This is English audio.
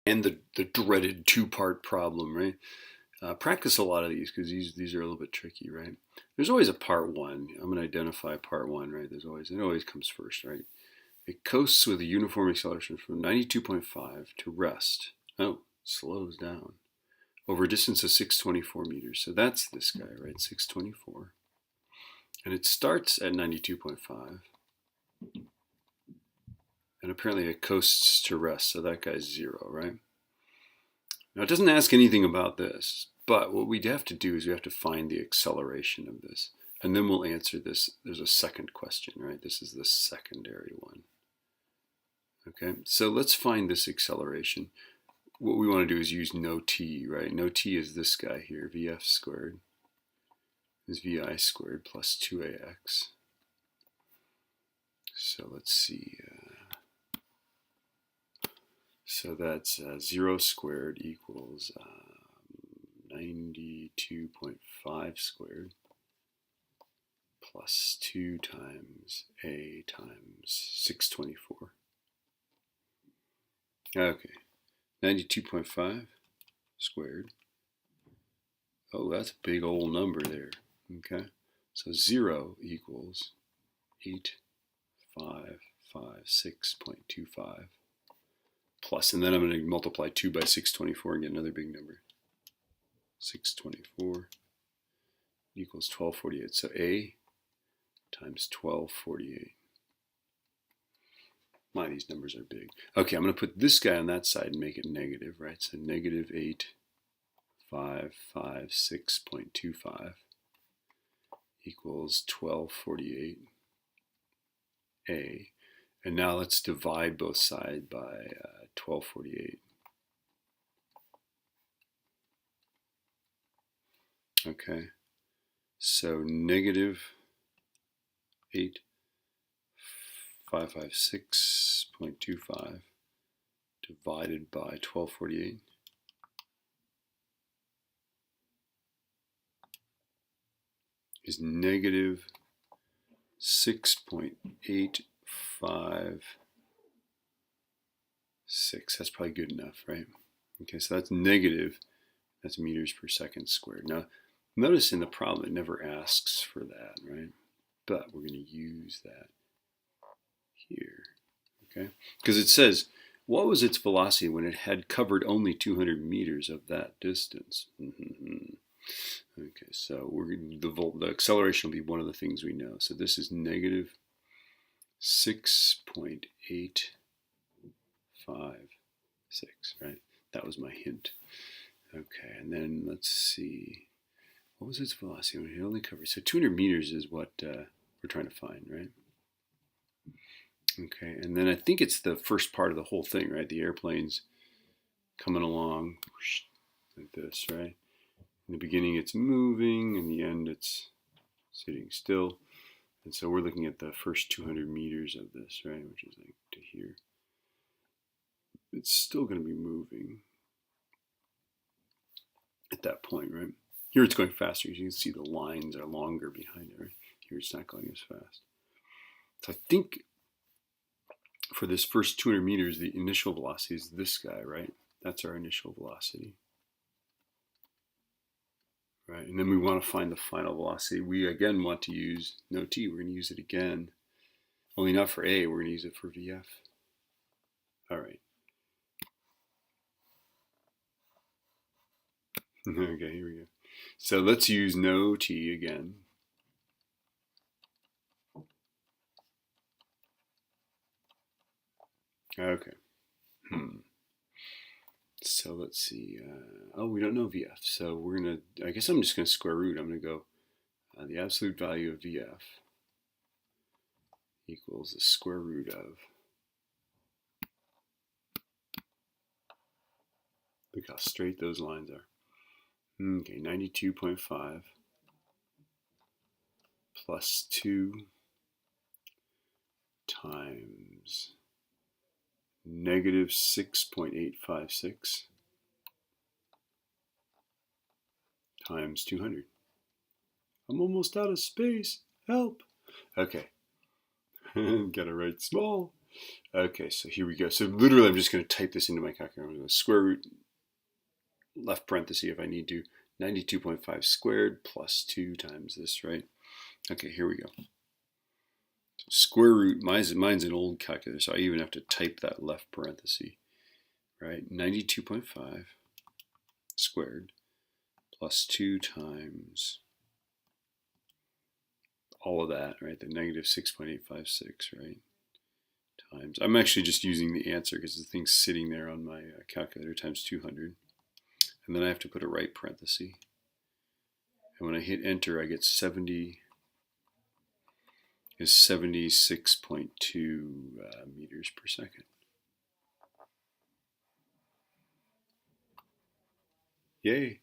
and the dreaded two-part problem, right? Practice a lot of these because these are a little bit tricky, right? There's always a part one. I'm going to identify part one, right? It always comes first, right? It coasts with a uniform acceleration from 92.5 to rest. Oh, slows down over a distance of 624 meters. So that's this guy, right? 624. And it starts at 92.5. And apparently it coasts to rest. So that guy's 0, right? Now it doesn't ask anything about this, but what we'd have to do is we have to find the acceleration of this. And then we'll answer this. There's a second question, right? This is the secondary one. Okay, so let's find this acceleration. What we want to do is use no t, right? No t is this guy here, vf squared is vi squared plus 2ax. So let's see. So that's 0 squared equals 92.5 squared plus 2 times a times 624. Okay, 92.5 squared. Oh, that's a big old number there. Okay, so 0 equals 8556.25 plus, and then I'm going to multiply 2 by 624 and get another big number. 624 equals 1248. So A times 1248. My, these numbers are big. Okay, I'm going to put this guy on that side and make it negative, right? So negative 8556.25 equals 1248A. And now let's divide both sides by 1248. Okay, so negative 8556.25 divided by 1248 is negative 6.856. That's probably good enough, right? Okay, so that's negative. That's meters per second squared. Now, notice in the problem it never asks for that, right? But we're going to use that here, okay? Because it says, what was its velocity when it had covered only 200 meters of that distance? Okay, so the acceleration will be one of the things we know. So this is negative 6.856, right? That was my hint. Okay, and then let's see. What was its velocity when it only covered? So 200 meters is what we're trying to find, right? Okay, and then I think it's the first part of the whole thing, right? The airplane's coming along like this, right? In the beginning it's moving, in the end it's sitting still. And so we're looking at the first 200 meters of this, right? Which is like to here. It's still going to be moving at that point, right? Here it's going faster. You can see the lines are longer behind it, right? Here it's not going as fast. So I think for this first 200 meters, the initial velocity is this guy, right? That's our initial velocity. Right, and then we want to find the final velocity. We again want to use no t. We're going to use it again, only not for A. We're going to use it for VF. All right. Okay, here we go. So let's use no t again. Okay. So let's see. Oh, we don't know VF. So we're going to, I guess I'm just going to square root. I'm going to go the absolute value of VF equals the square root of, look how straight those lines are. Okay, 92.5 plus 2 times negative 6.856 times 200. I'm almost out of space. Help. Okay. Gotta write small. Okay, so here we go. So literally I'm just going to type this into my calculator. I'm going to square root, left parenthesis if I need to, 92.5 squared plus 2 times this, right? Okay, here we go. So square root, mine's an old calculator, so I even have to type that left parenthesis, right? 92.5 squared plus 2 times all of that, right? The negative 6.856, right? Times, I'm actually just using the answer because the thing's sitting there on my calculator, times 200. And then I have to put a right parenthesis. And when I hit enter, I get 70 is 76.2 meters per second. Yay.